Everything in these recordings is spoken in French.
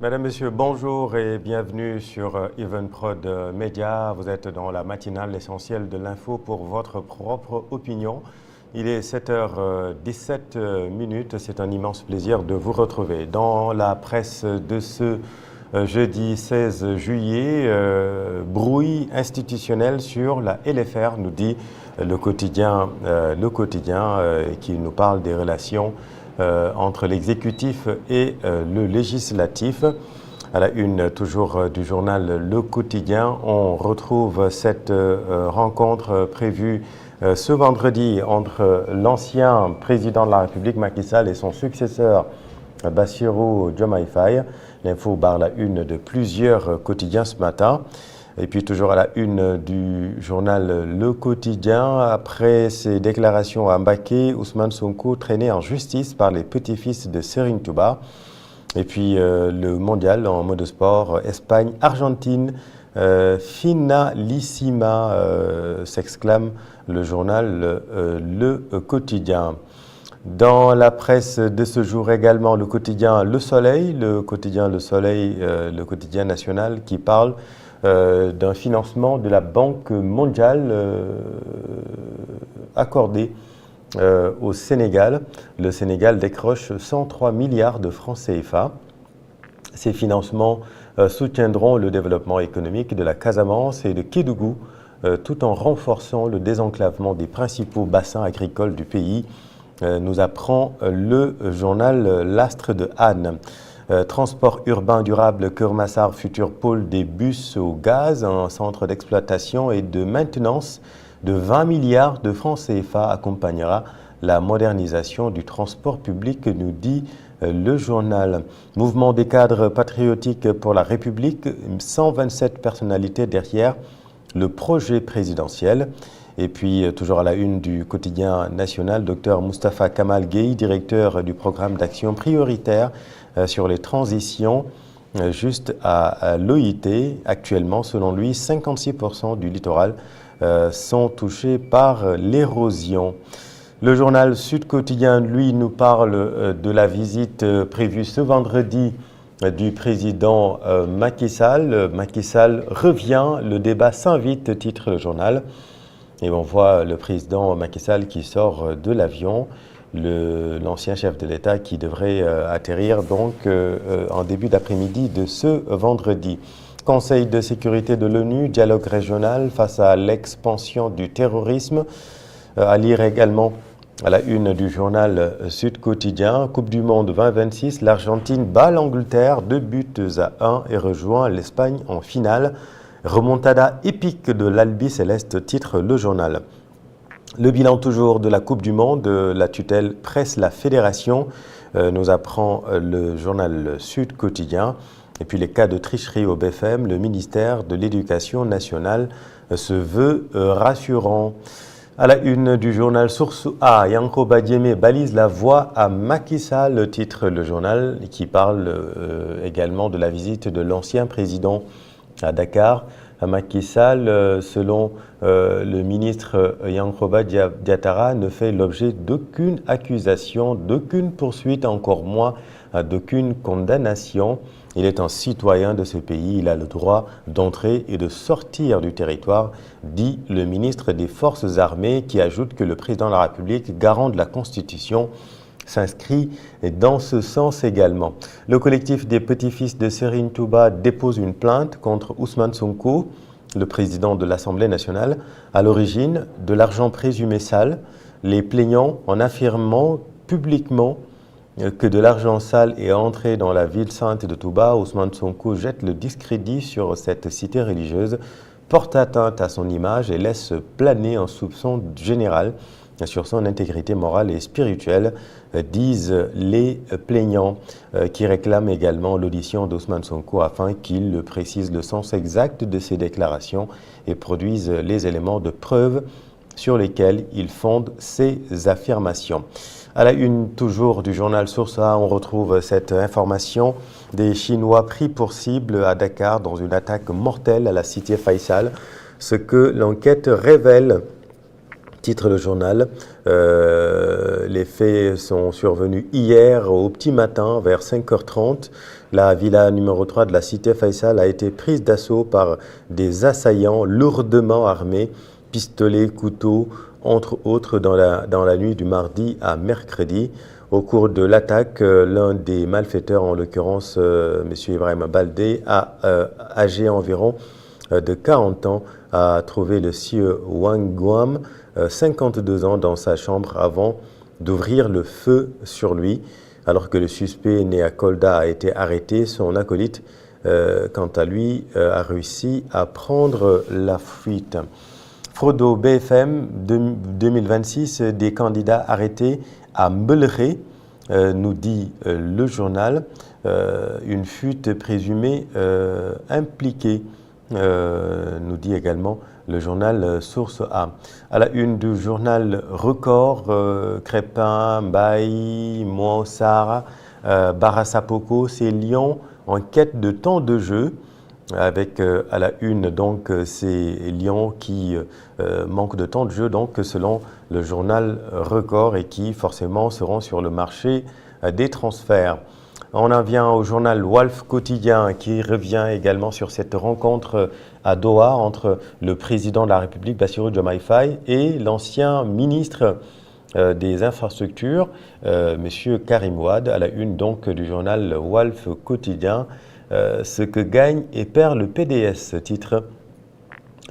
Mesdames, Messieurs, bonjour et bienvenue sur Evenprod Media. Vous êtes dans la matinale, l'essentiel de l'info pour votre propre opinion. Il est 7h17 minutes. C'est un immense plaisir de vous retrouver. Dans la presse de ce jeudi 16 juillet, brouille institutionnel sur la LFR, nous dit le quotidien qui nous parle des relations entre l'exécutif et le législatif. À la une toujours du journal Le Quotidien, on retrouve cette rencontre prévue ce vendredi entre l'ancien président de la République Macky Sall et son successeur Bassirou Diomaye Faye. L'info barre la une de plusieurs quotidiens ce matin. Et puis toujours à la une du journal Le Quotidien, après ses déclarations à Mbacké, Ousmane Sonko traîné en justice par les petits-fils de Serigne Touba. Et puis le mondial en mode sport, Espagne-Argentine, finalissima, s'exclame le journal Le Quotidien. Dans la presse de ce jour également, le quotidien Le Soleil, le quotidien national qui parle d'un financement de la Banque mondiale accordé au Sénégal. Le Sénégal décroche 103 milliards de francs CFA. Ces financements soutiendront le développement économique de la Casamance et de Kédougou, tout en renforçant le désenclavement des principaux bassins agricoles du pays, nous apprend le journal L'Astre de Anne. Transport urbain durable Keur-Massar, futur pôle des bus au gaz, un centre d'exploitation et de maintenance de 20 milliards de francs CFA accompagnera la modernisation du transport public, nous dit le journal. Mouvement des cadres patriotiques pour la République, 127 personnalités derrière le projet présidentiel. Et puis, toujours à la une du quotidien national, Dr Moustapha Kamal Gueye, directeur du programme d'action prioritaire sur les transitions, juste à l'OIT. Actuellement, selon lui, 56% du littoral sont touchés par l'érosion. Le journal Sud Quotidien, lui, nous parle de la visite prévue ce vendredi du président Macky Sall. Macky Sall revient, le débat s'invite, titre le journal. Et on voit le président Macky Sall qui sort de l'avion, l'ancien chef de l'État qui devrait atterrir donc en début d'après-midi de ce vendredi. Conseil de sécurité de l'ONU, dialogue régional face à l'expansion du terrorisme. À lire également à la une du journal Sud Quotidien, Coupe du Monde 2026, l'Argentine bat l'Angleterre 2-1 et rejoint l'Espagne en finale. Remontada épique de l'Albi Céleste, titre le journal. Le bilan toujours de la Coupe du Monde, la tutelle presse la fédération, nous apprend le journal Sud Quotidien. Et puis les cas de tricherie au BFM, le ministère de l'Éducation nationale se veut rassurant. À la une du journal Source A, Yankoba Diémé balise la voie à Macky Sall, titre le journal, qui parle également de la visite de l'ancien président à Dakar. À Macky Sall, selon le ministre Yankoba Diattara, ne fait l'objet d'aucune accusation, d'aucune poursuite, encore moins d'aucune condamnation. Il est un citoyen de ce pays, il a le droit d'entrer et de sortir du territoire, dit le ministre des Forces armées, qui ajoute que le président de la République, garant de la Constitution, s'inscrit dans ce sens également. Le collectif des petits-fils de Serigne Touba dépose une plainte contre Ousmane Sonko, le président de l'Assemblée nationale, à l'origine de l'argent présumé sale, les plaignant en affirmant publiquement que de l'argent sale est entré dans la ville sainte de Touba. Ousmane Sonko jette le discrédit sur cette cité religieuse, porte atteinte à son image et laisse planer un soupçon général sur son intégrité morale et spirituelle, disent les plaignants qui réclament également l'audition d'Ousmane Sonko afin qu'il précise le sens exact de ses déclarations et produise les éléments de preuve sur lesquels il fonde ses affirmations. À la une toujours du journal Source A, on retrouve cette information des Chinois pris pour cible à Dakar dans une attaque mortelle à la cité Faisal. Ce que l'enquête révèle, Titre le journal, les faits sont survenus hier au petit matin vers 5h30. La villa numéro 3 de la cité Faisal a été prise d'assaut par des assaillants lourdement armés, pistolets, couteaux, entre autres dans la nuit du mardi à mercredi. Au cours de l'attaque, l'un des malfaiteurs, en l'occurrence M. Ibrahim Baldé, âgé environ de 40 ans, a trouvé le sieur Wang Guam, 52 ans, dans sa chambre avant d'ouvrir le feu sur lui. Alors que le suspect né à Kolda a été arrêté, son acolyte, quant à lui, a réussi à prendre la fuite. Fraude au BFM 2026, des candidats arrêtés à Mbelré, nous dit le journal. Une fuite présumée impliquée, nous dit également le journal Source A. À la une du journal Record, Crépin, Mbaye, Mouansara, Barasapoko, c'est Lyon en quête de temps de jeu. Avec à la une donc ces Lions qui manquent de temps de jeu, donc selon le journal Record, et qui forcément seront sur le marché des transferts. On en vient au journal Walf Quotidien qui revient également sur cette rencontre à Doha entre le président de la République Bassirou Diomaye Faye et l'ancien ministre des infrastructures, monsieur Karim Wade. À la une donc du journal Walf Quotidien. Ce que gagne et perd le PDS, titre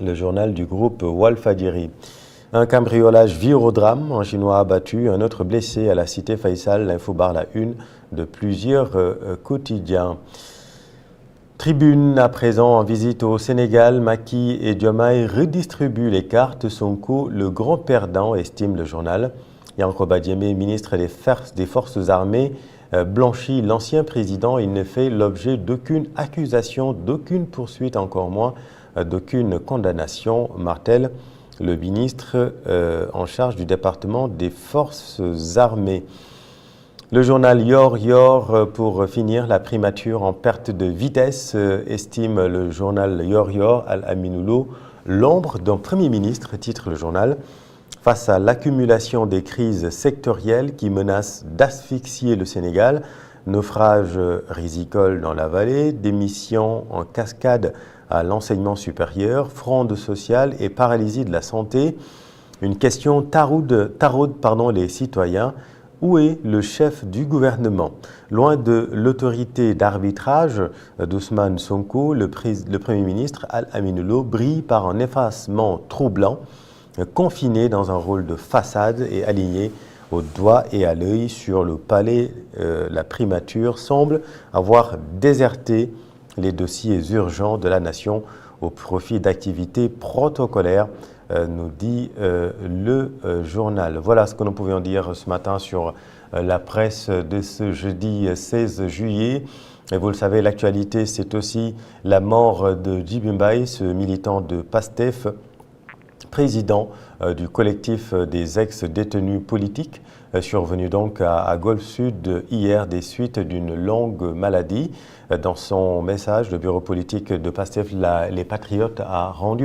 le journal du groupe Walfadjri. Un cambriolage vire au drame, un Chinois abattu, un autre blessé à la cité Faisal. L'info barre la une de plusieurs quotidiens. Tribune à présent en visite au Sénégal. Macky et Diomaye redistribuent les cartes. Sonko, le grand perdant, estime le journal. Yankoba Diémé, ministre des Forces armées, blanchit l'ancien président. Il ne fait l'objet d'aucune accusation, d'aucune poursuite, encore moins d'aucune condamnation, martèle le ministre en charge du département des Forces armées. Le journal Yor, pour finir, la primature en perte de vitesse, estime le journal Yor, Al-Aminoulo, l'ombre d'un Premier ministre, titre le journal. Face à l'accumulation des crises sectorielles qui menacent d'asphyxier le Sénégal, naufrage risicole dans la vallée, démission en cascade à l'enseignement supérieur, fronde sociale et paralysie de la santé, une question taraude les citoyens. Où est le chef du gouvernement? Loin de l'autorité d'arbitrage d'Ousmane Sonko, le Premier ministre Al-Aminoulo brille par un effacement troublant, confiné dans un rôle de façade et aligné au doigt et à l'œil sur le palais. La primature semble avoir déserté les dossiers urgents de la nation au profit d'activités protocolaires, nous dit le journal. Voilà ce que nous pouvions dire ce matin sur la presse de ce jeudi 16 juillet. Et vous le savez, l'actualité, c'est aussi la mort de Djiby Mbaye, ce militant de PASTEF, président du collectif des ex-détenus politiques, survenu donc à Golfe Sud hier des suites d'une longue maladie. Dans son message, le bureau politique de PASTEF, les Patriotes, a rendu